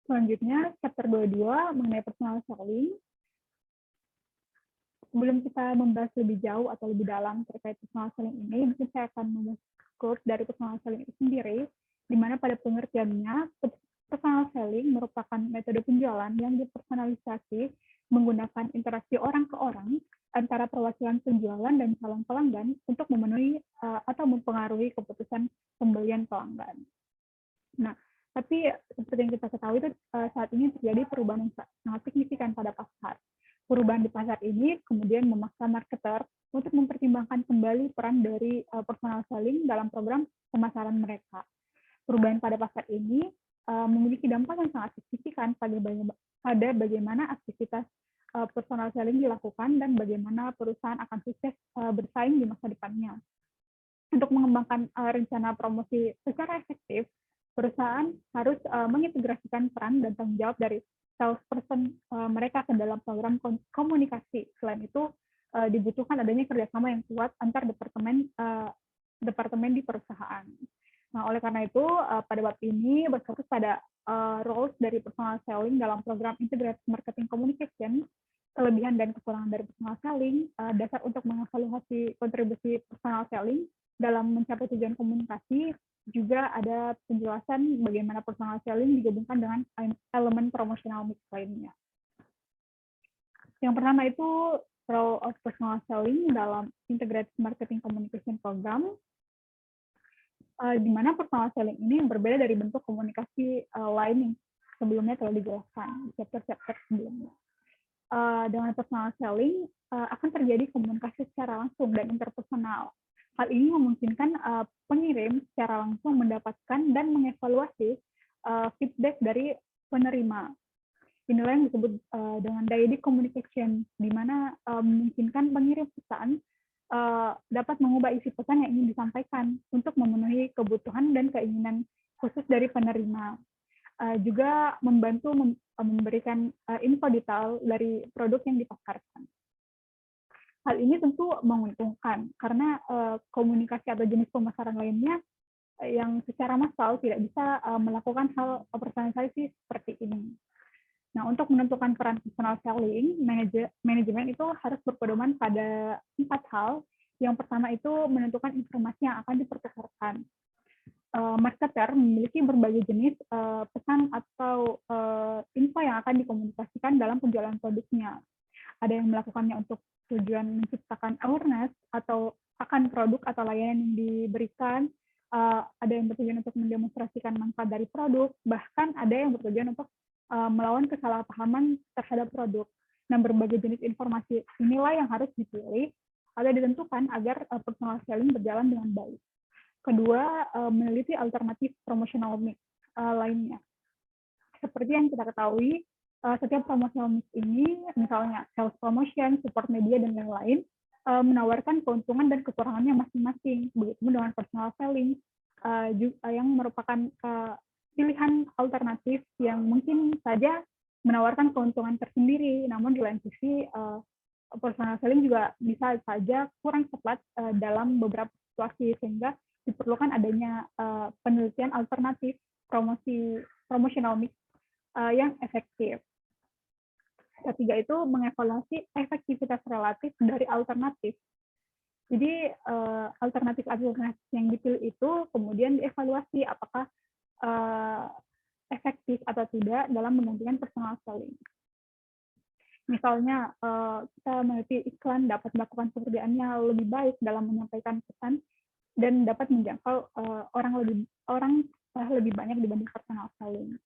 Selanjutnya, chapter 22 mengenai personal selling. Sebelum kita membahas lebih jauh atau lebih dalam terkait personal selling ini, mungkin saya akan membahas scope dari personal selling itu sendiri, di mana pada pengertiannya, personal selling merupakan metode penjualan yang dipersonalisasi menggunakan interaksi orang ke orang antara perwakilan penjualan dan calon pelanggan untuk memenuhi atau mempengaruhi keputusan pembelian pelanggan. Nah, tapi seperti yang kita ketahui itu saat ini terjadi perubahan yang sangat signifikan pada pasar. Perubahan di pasar ini kemudian memaksa marketer untuk mempertimbangkan kembali peran dari personal selling dalam program pemasaran mereka. Perubahan pada pasar ini memiliki dampak yang sangat signifikan pada bagaimana aktivitas personal selling dilakukan dan bagaimana perusahaan akan sukses bersaing di masa depannya. Untuk mengembangkan rencana promosi secara efektif, perusahaan harus mengintegrasikan peran dan tanggung jawab dari salesperson mereka ke dalam program komunikasi. Selain itu, dibutuhkan adanya kerjasama yang kuat antar departemen di perusahaan. Nah, oleh karena itu, pada bab ini berfokus pada roles dari personal selling dalam program integrated marketing communication, kelebihan dan kekurangan dari personal selling, dasar untuk mengevaluasi kontribusi personal selling dalam mencapai tujuan komunikasi, juga ada penjelasan bagaimana personal selling digabungkan dengan elemen promotional mix lainnya. Yang pertama itu role of personal selling dalam integrated marketing communication program, di mana personal selling ini berbeda dari bentuk komunikasi lain yang sebelumnya telah dijelaskan di chapter-chapter sebelumnya. Dengan personal selling akan terjadi komunikasi secara langsung dan interpersonal. Hal ini memungkinkan pengirim secara langsung mendapatkan dan mengevaluasi feedback dari penerima. Inilah yang disebut dengan dyadic communication, di mana memungkinkan pengirim pesan dapat mengubah isi pesan yang ingin disampaikan untuk memenuhi kebutuhan dan keinginan khusus dari penerima. Juga membantu memberikan info detail dari produk yang dipasarkan. Hal ini tentu menguntungkan karena komunikasi atau jenis pemasaran lainnya yang secara massal tidak bisa melakukan hal personalisasi seperti ini. Nah, untuk menentukan peran personal selling, manajemen itu harus berpedoman pada 4 hal. Yang pertama itu menentukan informasi yang akan dipertukarkan. Marketer memiliki berbagai jenis pesan atau info yang akan dikomunikasikan dalam penjualan produknya. Ada yang melakukannya untuk tujuan menciptakan awareness atau akan produk atau layanan yang diberikan, ada yang bertujuan untuk mendemonstrasikan manfaat dari produk, bahkan ada yang bertujuan untuk melawan kesalahpahaman terhadap produk. Nah, berbagai jenis informasi inilah yang harus dipilih atau ditentukan agar personal selling berjalan dengan baik. Kedua, meneliti alternatif promotional mix lainnya. Seperti yang kita ketahui, setiap promotional mix ini, misalnya sales promotion, support media, dan lain-lain, menawarkan keuntungan dan kekurangannya masing-masing. Begitu dengan personal selling, yang merupakan pilihan alternatif yang mungkin saja menawarkan keuntungan tersendiri, namun di lain sisi, personal selling juga bisa saja kurang tepat dalam beberapa situasi, sehingga diperlukan adanya penelitian alternatif promotional mix yang efektif. Ketiga itu mengevaluasi efektivitas relatif dari alternatif. Jadi alternatif yang dipilih itu kemudian dievaluasi apakah efektif atau tidak dalam menggantikan personal selling. Misalnya kita meneliti iklan dapat melakukan pekerjaannya lebih baik dalam menyampaikan pesan dan dapat menjangkau orang lebih banyak dibanding personal selling.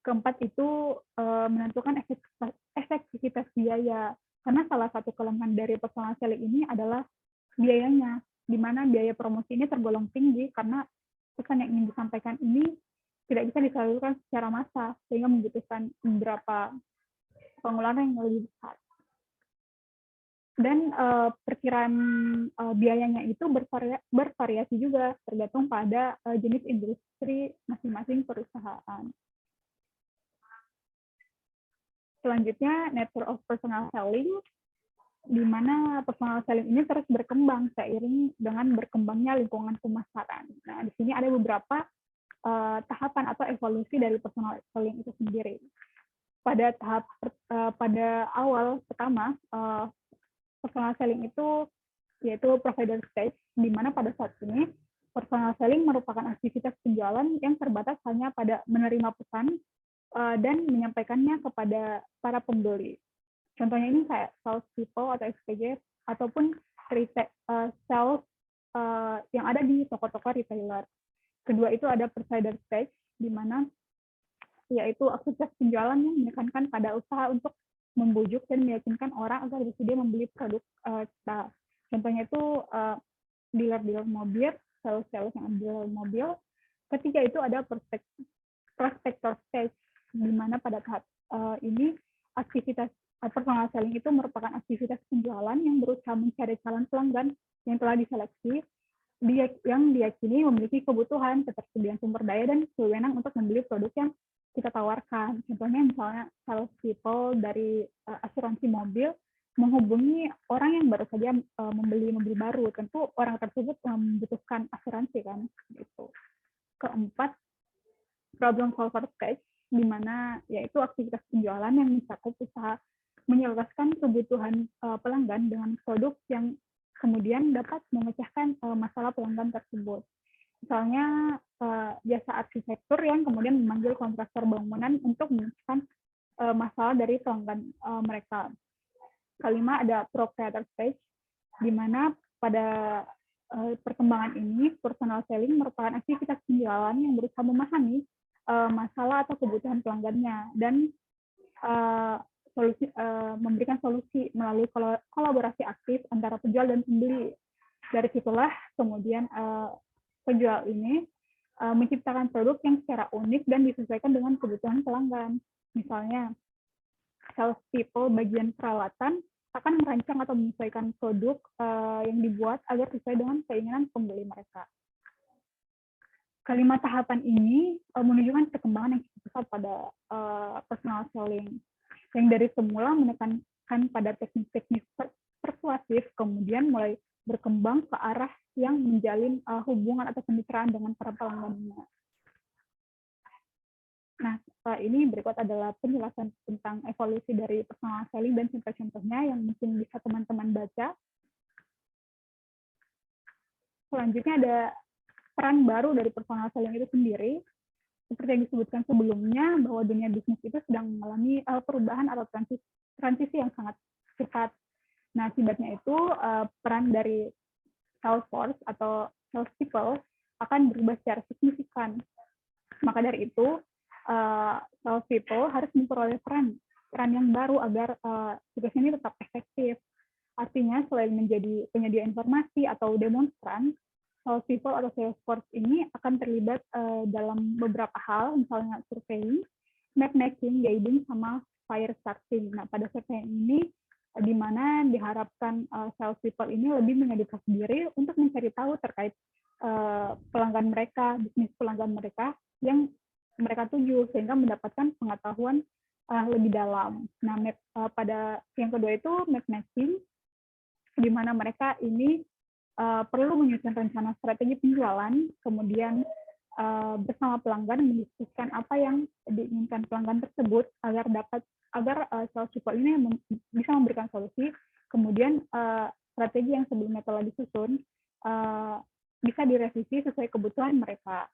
Keempat itu menentukan efektivitas biaya, karena salah satu kelemahan dari personal selling ini adalah biayanya, di mana biaya promosi ini tergolong tinggi karena pesan yang ingin disampaikan ini tidak bisa disalurkan secara massal, sehingga membutuhkan beberapa pengeluaran yang lebih besar. Dan perkiraan biayanya itu bervariasi juga, tergantung pada jenis industri masing-masing perusahaan. Selanjutnya, nature of personal selling, di mana personal selling ini terus berkembang seiring dengan berkembangnya lingkungan pemasaran. Nah, di sini ada beberapa tahapan atau evolusi dari personal selling itu sendiri. Pada pada awal pertama, personal selling itu yaitu provider stage, di mana pada saat ini personal selling merupakan aktivitas penjualan yang terbatas hanya pada menerima pesan dan menyampaikannya kepada para pembeli. Contohnya ini kayak sales people atau SPG ataupun sales yang ada di toko-toko retailer. Kedua itu ada persuader stage, di mana yaitu aktivitas penjualan yang menekankan pada usaha untuk membujuk dan meyakinkan orang agar bersedia membeli produk kita. Contohnya itu dealer-dealer mobil, sales-sales yang dealer mobil. Ketiga itu ada prospector stage, di mana pada tahap ini aktivitas personal selling itu merupakan aktivitas penjualan yang berusaha mencari calon pelanggan yang telah diseleksi, yang diyakini memiliki kebutuhan, ketersediaan sumber daya, dan kewenangan untuk membeli produk yang kita tawarkan. Contohnya misalnya sales people dari asuransi mobil menghubungi orang yang baru saja membeli mobil baru, tentu orang tersebut membutuhkan asuransi kan, gitu. Keempat, problem solver stage, di mana yaitu aktivitas penjualan yang mencakup usaha menyelesaikan kebutuhan pelanggan dengan produk yang kemudian dapat memecahkan masalah pelanggan tersebut. Misalnya jasa arsitektur yang kemudian memanggil kontraktor bangunan untuk memecahkan masalah dari pelanggan mereka. Kelima ada proprietor stage, di mana pada perkembangan ini personal selling merupakan aktivitas penjualan yang berusaha memahami masalah atau kebutuhan pelanggannya dan memberikan solusi melalui kolaborasi aktif antara penjual dan pembeli. Dari situlah kemudian penjual ini menciptakan produk yang secara unik dan disesuaikan dengan kebutuhan pelanggan. Misalnya, sales people bagian peralatan akan merancang atau menyesuaikan produk yang dibuat agar sesuai dengan keinginan pembeli mereka. Kelima tahapan ini menunjukkan perkembangan yang cukup besar pada personal selling, yang dari semula menekankan pada teknik-teknik persuasif, kemudian mulai berkembang ke arah yang menjalin hubungan atau kemitraan dengan para pelanggannya. Nah, ini berikut adalah penjelasan tentang evolusi dari personal selling dan contoh-contohnya yang mungkin bisa teman-teman baca. Selanjutnya ada peran baru dari personal selling itu sendiri. Seperti yang disebutkan sebelumnya, bahwa dunia bisnis itu sedang mengalami perubahan atau transisi yang sangat cepat. Nah, akibatnya itu peran dari sales force atau sales people akan berubah secara signifikan. Maka dari itu, sales people harus memperoleh peran yang baru agar tugas ini tetap efektif. Artinya, selain menjadi penyedia informasi atau demonstran, sales people atau sales force ini akan terlibat dalam beberapa hal, misalnya surveying, map making, guiding, sama fire starting. Nah, pada survey ini di mana diharapkan sales people ini lebih mengedukasi diri untuk mencari tahu terkait pelanggan mereka, bisnis pelanggan mereka yang mereka tuju, sehingga mendapatkan pengetahuan lebih dalam. Nah, pada yang kedua itu map making, di mana mereka ini perlu menyusun rencana strategi penjualan, kemudian bersama pelanggan mendiskusikan apa yang diinginkan pelanggan tersebut agar sales people ini bisa memberikan solusi, kemudian strategi yang sebelumnya telah disusun bisa direvisi sesuai kebutuhan mereka.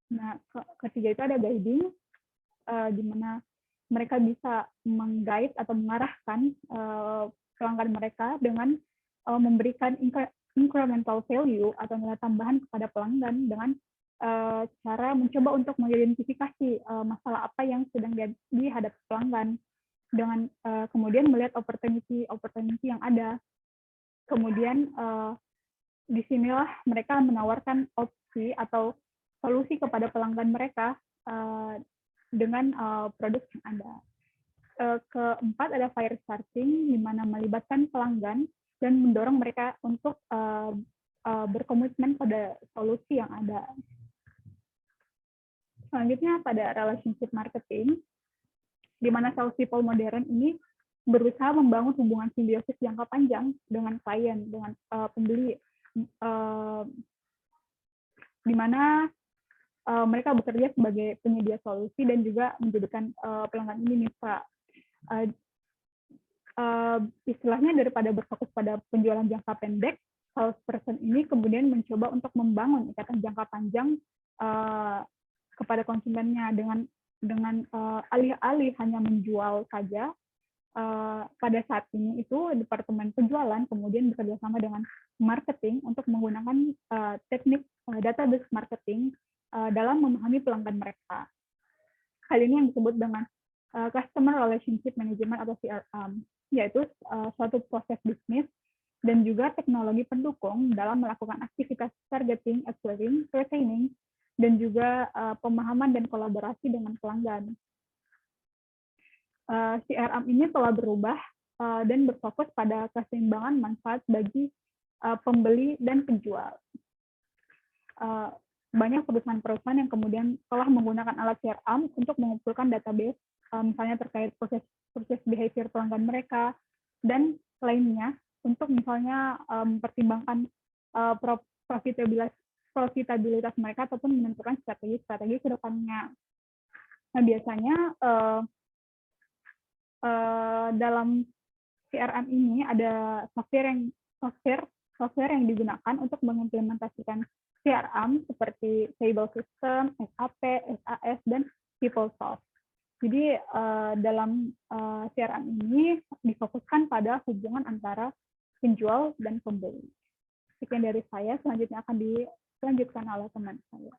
Nah, ketiga itu ada guiding, di mana mereka bisa meng-guide atau mengarahkan pelanggan mereka dengan memberikan incremental value atau nilai tambahan kepada pelanggan dengan cara mencoba untuk mengidentifikasi masalah apa yang sedang dihadapi pelanggan, dengan kemudian melihat opportunity yang ada. Kemudian disinilah mereka menawarkan opsi atau solusi kepada pelanggan mereka dengan produk yang ada. Keempat ada fire starting, di mana melibatkan pelanggan dan mendorong mereka untuk berkomitmen pada solusi yang ada. Selanjutnya pada relationship marketing, di mana sales people modern ini berusaha membangun hubungan simbiosis jangka panjang dengan klien, dengan pembeli, di mana mereka bekerja sebagai penyedia solusi dan juga menjadikan pelanggan ini mitra. Istilahnya daripada berfokus pada penjualan jangka pendek, salesperson ini kemudian mencoba untuk membangun ikatan jangka panjang kepada konsumennya dengan alih-alih hanya menjual saja. Pada saat ini itu departemen penjualan kemudian bekerja sama dengan marketing untuk menggunakan teknik database marketing dalam memahami pelanggan mereka. Hal ini yang disebut dengan Customer Relationship Management atau CRM, yaitu suatu proses bisnis dan juga teknologi pendukung dalam melakukan aktivitas targeting, acquiring, retaining, dan juga pemahaman dan kolaborasi dengan pelanggan. CRM ini telah berubah dan berfokus pada keseimbangan manfaat bagi pembeli dan penjual. Banyak perusahaan-perusahaan yang kemudian telah menggunakan alat CRM untuk mengumpulkan database, misalnya terkait proses behavior pelanggan mereka, dan lainnya untuk misalnya mempertimbangkan profitabilitas mereka ataupun menentukan strategi ke depannya. Nah, biasanya dalam CRM ini ada software yang digunakan untuk mengimplementasikan CRM seperti Table System, SAP, SAS, dan PeopleSoft. Jadi dalam CRM ini difokuskan pada hubungan antara penjual dan pembeli. Sekian dari saya, selanjutnya akan dilanjutkan oleh teman saya.